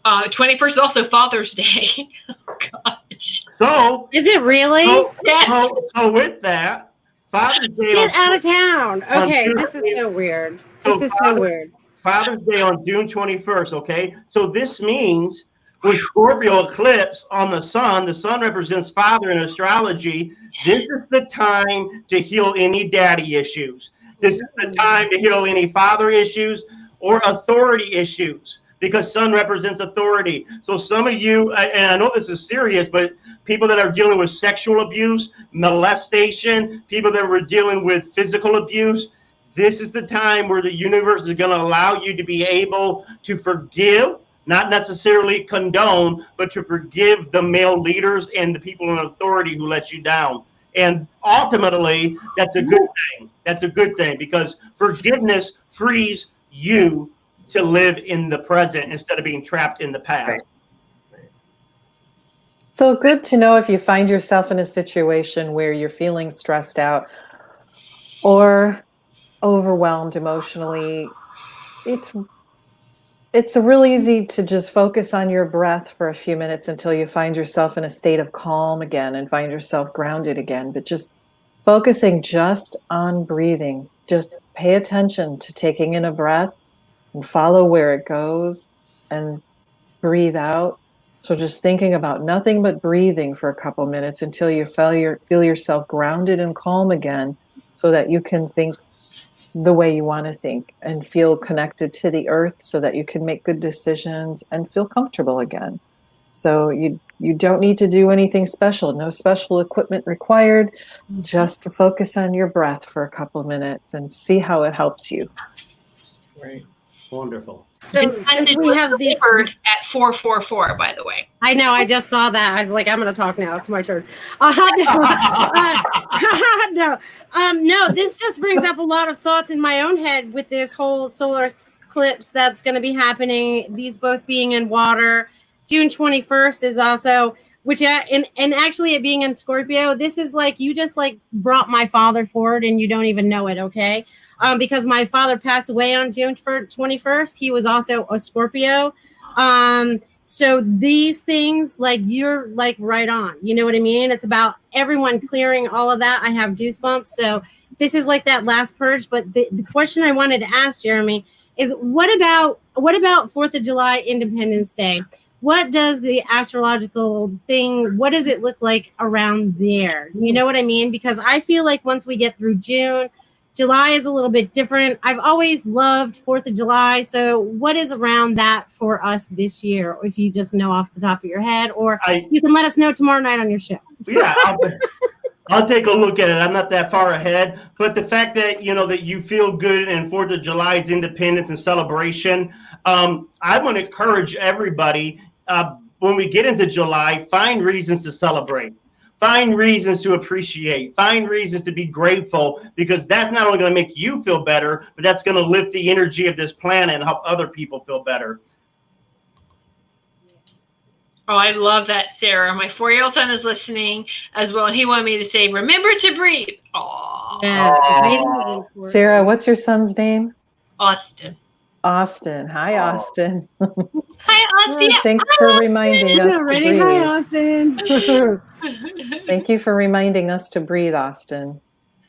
21st is also Father's Day. Oh, gosh. So is it really? Yes. So with that, Father's Day. Get out of town. Okay, this is so weird. This is so weird. Father's Day on June 21st. Okay, so this means with Scorpio eclipse on the sun represents father in astrology. This is the time to heal any daddy issues. This is the time to heal any father issues or authority issues, because sun represents authority. So some of you, and I know this is serious, but people that are dealing with sexual abuse, molestation, people that were dealing with physical abuse, this is the time where the universe is going to allow you to be able to forgive, not necessarily condone, but to forgive the male leaders and the people in authority who let you down. And ultimately, that's a good thing. That's a good thing, because forgiveness frees you to live in the present instead of being trapped in the past. So good to know if you find yourself in a situation where you're feeling stressed out or overwhelmed emotionally. It's really easy to just focus on your breath for a few minutes until you find yourself in a state of calm again and find yourself grounded again. But just focusing just on breathing, just pay attention to taking in a breath and follow where it goes and breathe out. So just thinking about nothing but breathing for a couple minutes until you feel yourself grounded and calm again, so that you can think the way you want to think and feel connected to the earth, so that you can make good decisions and feel comfortable again. So you don't need to do anything special, no special equipment required, just to focus on your breath for a couple of minutes and see how it helps you. Right. Wonderful. So since we have these at 444, by the way. I know, I just saw that. I was like, I'm going to talk now. It's my turn. No, this just brings up a lot of thoughts in my own head with this whole solar eclipse that's going to be happening. These both being in water. June 21st is also, and actually it being in Scorpio, this is like, you just like brought my father forward and you don't even know it, okay? Because my father passed away on June 21st. He was also a Scorpio. So these things, like, you're like right on, you know what I mean? It's about everyone clearing all of that. I have goosebumps. So this is like that last purge. But the question I wanted to ask Jeremy is, what about 4th of July, Independence Day? what does the astrological thing, what does it look like around there? You know what I mean? Because I feel like once we get through June, July is a little bit different. I've always loved 4th of July. So what is around that for us this year? If you just know off the top of your head, or you can let us know tomorrow night on your show. Yeah, I'll take a look at it. I'm not that far ahead, but the fact that, you know, that you feel good and 4th of July is independence and celebration. I want to encourage everybody, when we get into July, find reasons to celebrate, find reasons to appreciate, find reasons to be grateful, because that's not only going to make you feel better, but that's going to lift the energy of this planet and help other people feel better. Oh, I love that, Sarah. My 4-year-old son is listening as well, and he wanted me to say, remember to breathe. Oh, Yes. Sarah, what's your son's name? Austin. Austin. Hi, Austin. Hi, Austin. Thanks for reminding us to breathe. Hi, Austin. Thank you for reminding us to breathe, Austin.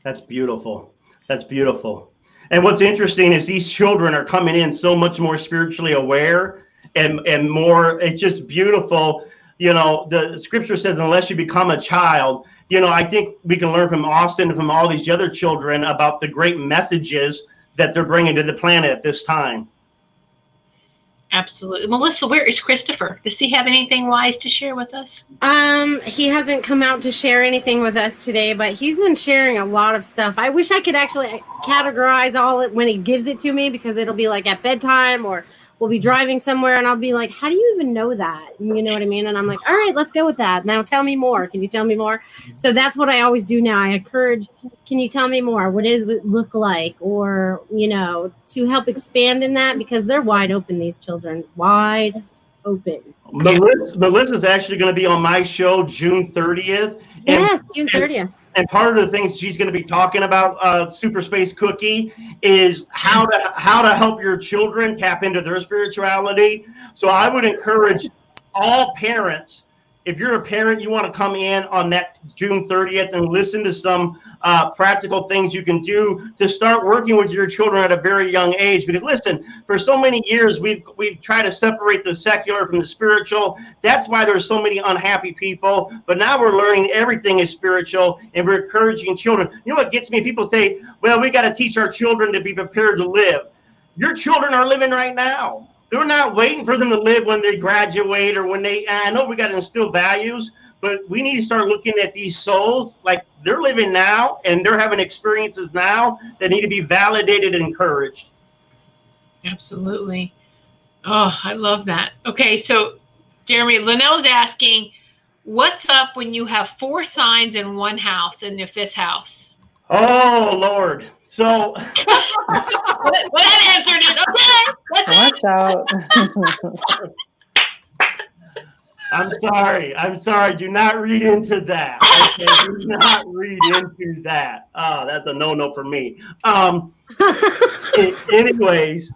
That's beautiful. That's beautiful. And what's interesting is these children are coming in so much more spiritually aware and more, it's just beautiful. You know, the scripture says, unless you become a child, you know, I think we can learn from Austin and from all these other children about the great messages that they're bringing to the planet at this time. Absolutely. Melissa, where is Christopher? Does he have anything wise to share with us? He hasn't come out to share anything with us today, but he's been sharing a lot of stuff. I wish I could actually categorize all it when he gives it to me, because it'll be like at bedtime, or we'll be driving somewhere and I'll be like, how do you even know that? You know what I mean? And I'm like, all right, let's go with that. Now tell me more. Can you tell me more? So that's what I always do now. I encourage, can you tell me more? What does it look like? Or, you know, to help expand in that, because they're wide open, these children, wide open. Melissa's actually going to be on my show June 30th. Yes, June 30th. And part of the things she's going to be talking about, Super Space Cookie, is how to help your children tap into their spirituality. So I would encourage all parents, if you're a parent, you want to come in on that June 30th and listen to some practical things you can do to start working with your children at a very young age. Because listen, for so many years, we've tried to separate the secular from the spiritual. That's why there's so many unhappy people. But now we're learning everything is spiritual, and we're encouraging children. You know what gets me? People say, well, we got to teach our children to be prepared to live. Your children are living right now. They're not waiting for them to live when they graduate or when they, I know we got to instill values, but we need to start looking at these souls like they're living now and they're having experiences now that need to be validated and encouraged. Absolutely. Oh, I love that. Okay, so Jeremy, Linnell's asking, what's up when you have 4 signs in one house in the 5th house? Oh, Lord. So that answered it. Okay. Watch out. I'm sorry. Do not read into that. Okay? Do not read into that. Oh, that's a no-no for me. Anyways,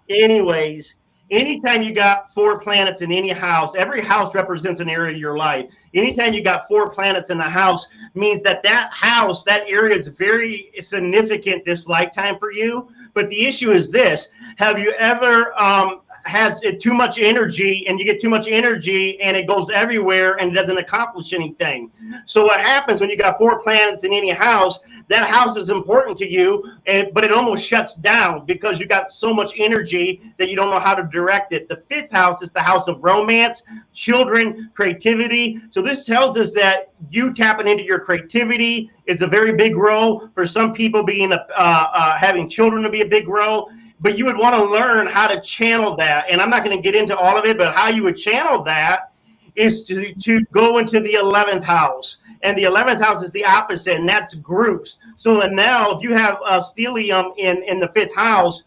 anytime you got 4 planets in any house, every house represents an area of your life. Anytime you got 4 planets in the house means that house, that area is very significant this lifetime for you. But the issue is this: have you ever has too much energy, and you get too much energy and it goes everywhere and it doesn't accomplish anything? So what happens when you got 4 planets in any house, that house is important to you, but it almost shuts down because you got so much energy that you don't know how to direct it. The 5th house is the house of romance, children, creativity. So this tells us that you tapping into your creativity is a very big role. For some people, being having children to be a big role. But you would want to learn how to channel that. And I'm not going to get into all of it, but how you would channel that is to go into the 11th house. And the 11th house is the opposite, and that's groups. So now if you have stellium in the 5th house,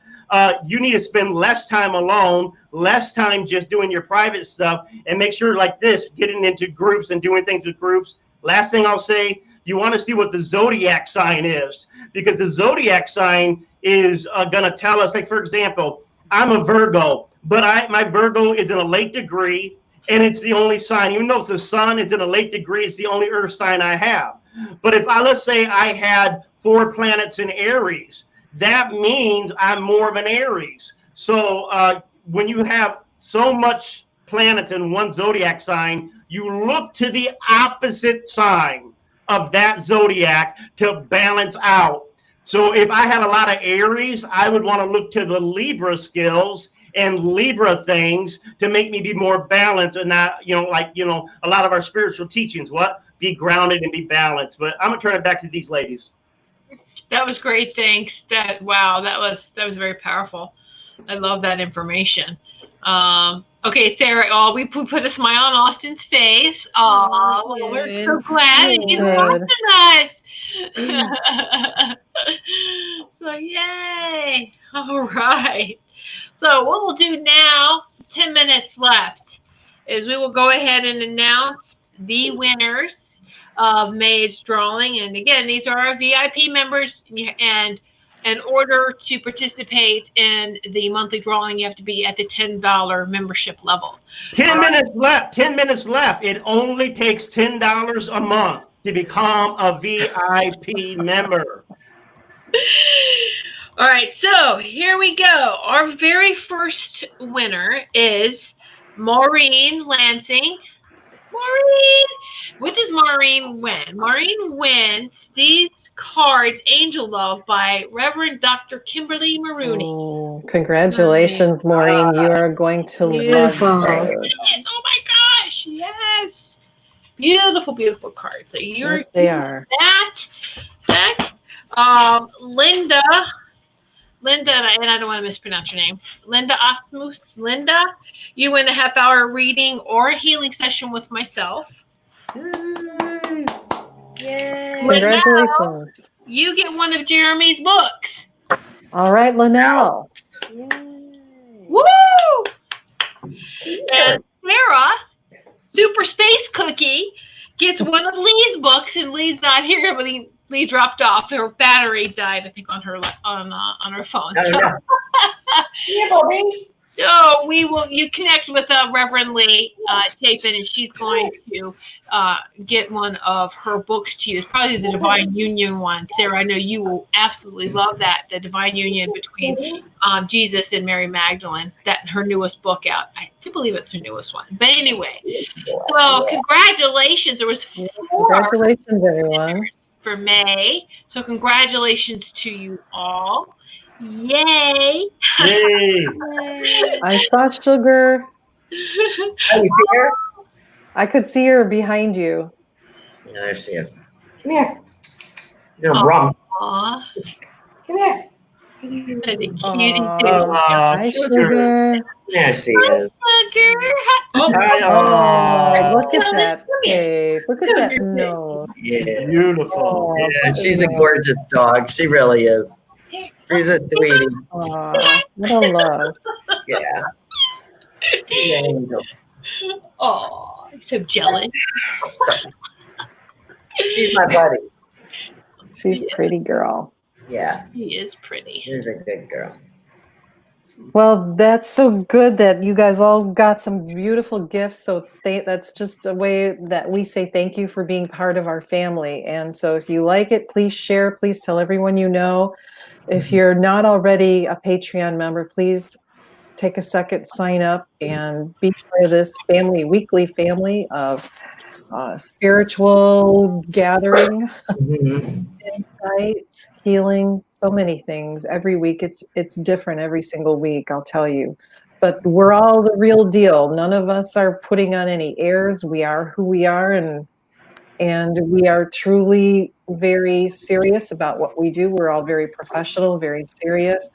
you need to spend less time alone, less time just doing your private stuff, and make sure, like this, getting into groups and doing things with groups. Last thing I'll say, you want to see what the zodiac sign is, because the zodiac sign is going to tell us, like, for example, I'm a Virgo, but my Virgo is in a late degree, and it's the only sign. Even though it's the sun, it's in a late degree, it's the only earth sign I have. But if let's say I had 4 planets in Aries, that means I'm more of an Aries. So when you have so much planets in one zodiac sign, you look to the opposite sign of that zodiac to balance out. So if I had a lot of Aries, I would want to look to the Libra skills and Libra things to make me be more balanced and not, a lot of our spiritual teachings, be grounded and be balanced. But I'm gonna turn it back to these ladies. That was great. Thanks. That was very powerful. I love that information. Okay, Sarah. Oh, we put a smile on Austin's face. Oh, we're so glad he's watching us. So yay! All right. So what we'll do now, 10 minutes left, is we will go ahead and announce the winners of May's drawing. And again, these are our VIP members, and in order to participate in the monthly drawing, you have to be at the $10 membership level. 10 minutes left. 10 minutes left. It only takes $10 a month to become a VIP member. All right, so here we go. Our very first winner is Maureen Lansing. Maureen, what does Maureen win? Maureen wins these cards, Angel Love, by Reverend Dr. Kimberly Maroney. Oh, congratulations, Maureen. You are going to love those. Yes, oh my gosh, yes. Beautiful, beautiful cards. So you're Yes, they are. that. Linda, and I don't want to mispronounce your name. Linda Osmus. Linda, you win a half-hour reading or a healing session with myself. Yay. Congratulations. You get one of Jeremy's books. All right, Linnell. Woo! And Sarah, Super Space Cookie, gets one of Lee's books, and Lee's not here, but Lee dropped off. Her battery died, I think, on her phone. Oh, no. Yeah, Bobby. So you connect with Reverend Lee Chapin, and she's going to get one of her books to you. It's probably the Divine Union one. Sarah, I know you will absolutely love that, the Divine Union between Jesus and Mary Magdalene, that her newest book out. I do believe it's her newest one. But anyway, so congratulations. There was 4 Congratulations, everyone. for May. So congratulations to you all. Yay. Yay. I saw Sugar. Oh, you see her? I could see her behind you. Yeah, there she is. Come here. You're gonna run. Aw. Come here. What a cutie Hi, Sugar. There she is. Sugar. Oh, look at that come here. face. Look at that nose. Yeah. Beautiful. Yeah, she's a gorgeous dog. She really is. She's a sweetie. Aw, what a love. Yeah. She's an angel. Oh, I'm so jealous. She's my buddy. She's a pretty girl. Yeah, She is pretty. she's a good girl. Well, that's so good that you guys all got some beautiful gifts. So that's just a way that we say thank you for being part of our family. And so if you like it, please share. Please tell everyone you know. If you're not already a Patreon member, please take a second, sign up, and be part of this weekly family of spiritual gathering, insight, healing, so many things. Every week, it's different every single week, I'll tell you. But we're all the real deal. None of us are putting on any airs. We are who we are, and we are truly very serious about what we do. We're all very professional, very serious.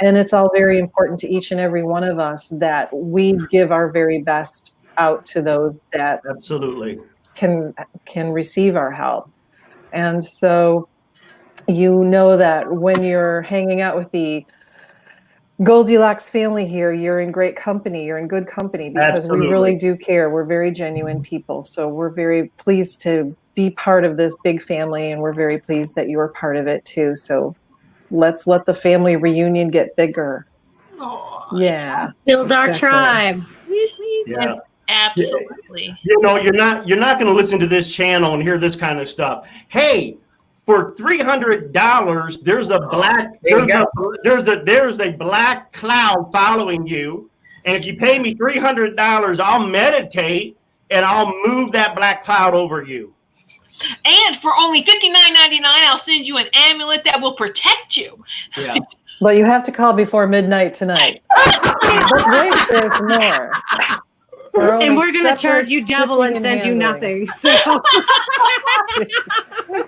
And it's all very important to each and every one of us that we give our very best out to those that Absolutely can receive our help. And so you know that when you're hanging out with the Goldylocks family here, you're in great company, you're in good company, because Absolutely. we really do care. We're very genuine people. So we're very pleased to be part of this big family, and we're very pleased that you're part of it too. So let's let the family reunion get bigger. Oh, Yeah. Build our Exactly. tribe. yeah. absolutely. You're not going to listen to this channel and hear this kind of stuff. Hey, for $300, there's a black There you go. there's a black cloud following you. And if you pay me $300, I'll meditate and I'll move that black cloud over you. And for only $59.99, I'll send you an amulet that will protect you. Yeah. But you have to call before midnight tonight. But wait, there's more. And we're going to charge you double and send you nothing. So.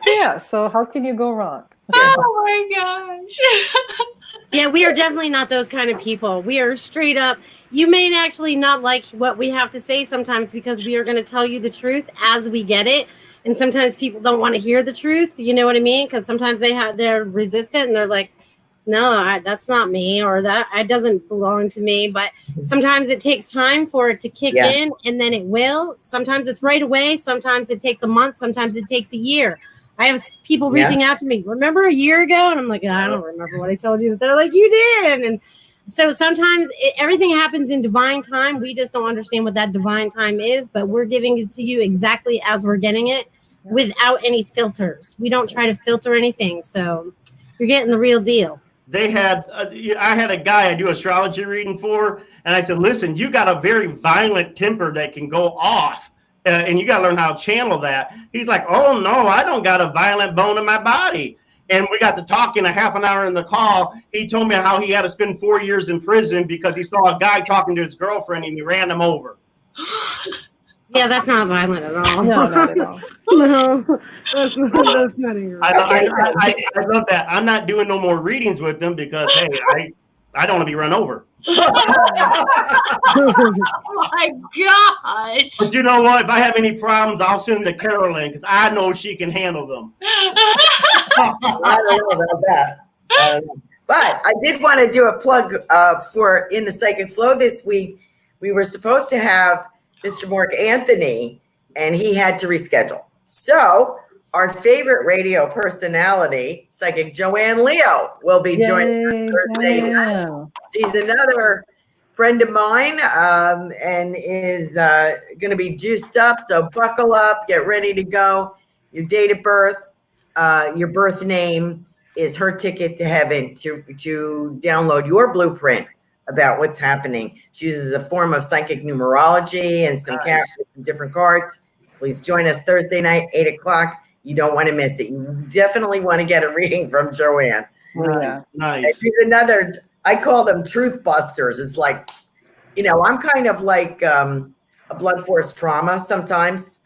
Yeah, so how can you go wrong? Oh my gosh. Yeah, we are definitely not those kind of people. We are straight up. You may actually not like what we have to say sometimes because we are going to tell you the truth as we get it. And sometimes people don't want to hear the truth. You know what I mean? Because sometimes they're resistant and they're like, no, that's not me, or that it doesn't belong to me. But sometimes it takes time for it to kick in, and then it will. Sometimes it's right away. Sometimes it takes a month. Sometimes it takes a year. I have people reaching out to me. Remember a year ago? And I'm like, I don't remember what I told you. They're like, you did. And so sometimes everything happens in divine time. We just don't understand what that divine time is, but we're giving it to you exactly as we're getting it without any filters. We don't try to filter anything. So you're getting the real deal. I had a guy I do astrology reading for, and I said, listen, you got a very violent temper that can go off, and you got to learn how to channel that. He's like, oh, no, I don't got a violent bone in my body. And we got to talking a half an hour in the call. He told me how he had to spend 4 years in prison because he saw a guy talking to his girlfriend, and he ran him over. Yeah, that's not violent at all. No, not at all. No, that's not even right. I love that. I'm not doing no more readings with them because, hey, I don't want to be run over. Oh my gosh. But you know what? If I have any problems, I'll send them to Carolyn because I know she can handle them. I don't know about that. But I did want to do a plug for In the Psychic Flow this week. We were supposed to have Mr. Mark Anthony, and he had to reschedule. So our favorite radio personality, Psychic Joanne Leo, will be joining us Thursday. She's another friend of mine and is going to be juiced up. So buckle up, get ready to go. Your date of birth, your birth name is her ticket to heaven to download your blueprint about what's happening. She uses a form of psychic numerology and some characters and different cards. Please join us Thursday night, 8:00. You don't want to miss it. You definitely want to get a reading from Joanne. Nice. And she's another, I call them truth busters. It's like, I'm kind of like a blunt force trauma sometimes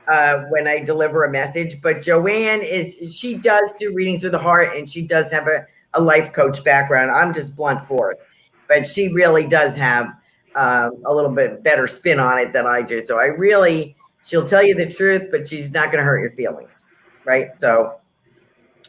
when I deliver a message. But Joanne she does do readings with the heart, and she does have a life coach background. I'm just blunt force. But she really does have a little bit better spin on it than I do. So she'll tell you the truth, but she's not going to hurt your feelings, right? So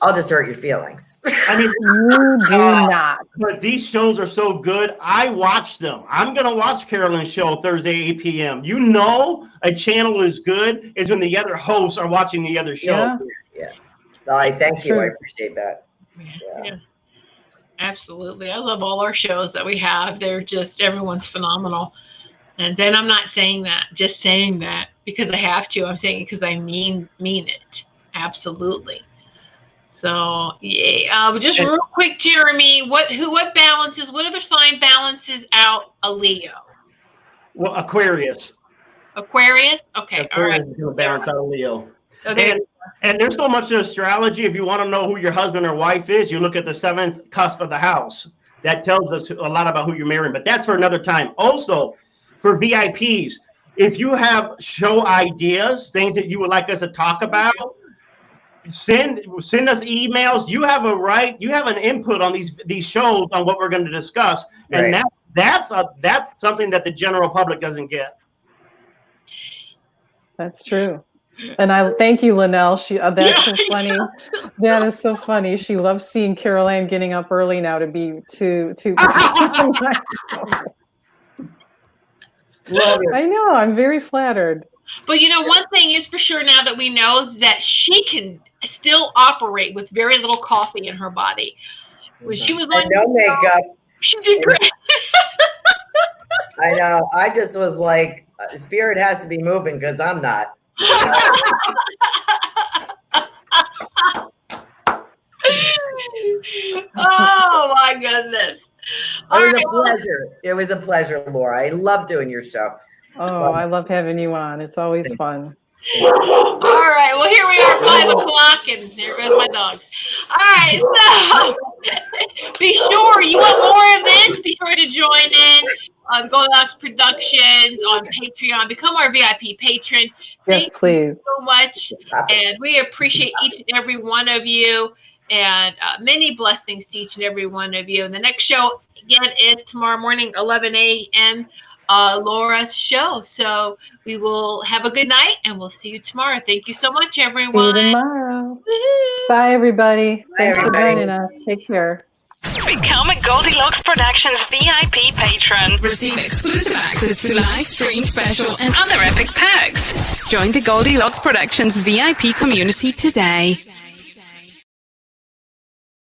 I'll just hurt your feelings. I mean, you do not. But these shows are so good. I watch them. I'm going to watch Carolyn's show Thursday, 8 p.m. You know a channel is good is when the other hosts are watching the other show. Yeah. Thank you. I appreciate that. Yeah. Absolutely. I love all our shows that we have. Everyone's phenomenal. And then I'm not saying that, just saying that because I have to. I'm saying it because I mean it. Absolutely. So, yeah. Just real quick, Jeremy, what other sign balances out a Leo? Well, Aquarius. Aquarius? Okay. Aquarius all right. is going to balance out a Leo. Okay. And there's so much in astrology. If you want to know who your husband or wife is, you look at the 7th cusp of the house. That tells us a lot about who you're marrying. But that's for another time. Also, for VIPs, if you have show ideas, things that you would like us to talk about, send us emails. You have a right. You have an input on these shows on what we're going to discuss, and that's something that the general public doesn't get. That's true. And I thank you, Linnell. That's so funny. That is so funny. She loves seeing Carol Ann getting up early now to be to. I know. I'm very flattered. But one thing is for sure now that we know is that she can still operate with very little coffee in her body. When she was on no makeup, she did great. I know. I just was like, spirit has to be moving because I'm not. Oh my goodness. It was a pleasure. It was a pleasure, Laura. I love doing your show. Oh, I love having you on. It's always fun. All right. Well, here we are, 5 o'clock, and there goes my dogs. All right. So be sure you want more of this. Be sure to join in on Goldylocks Productions on Patreon. Become our VIP patron. Yes, please. You so much, and we appreciate each and every one of you. And many blessings to each and every one of you. And the next show again is tomorrow morning, 11 a.m. Laura's show. So we will have a good night, and we'll see you tomorrow. Thank you so much, everyone. See you tomorrow. Woo-hoo. Bye, everybody. Thanks for joining us. Take care. Become a Goldylocks Productions VIP patron. Receive exclusive access to live stream special and other epic perks. Join the Goldylocks Productions VIP community today.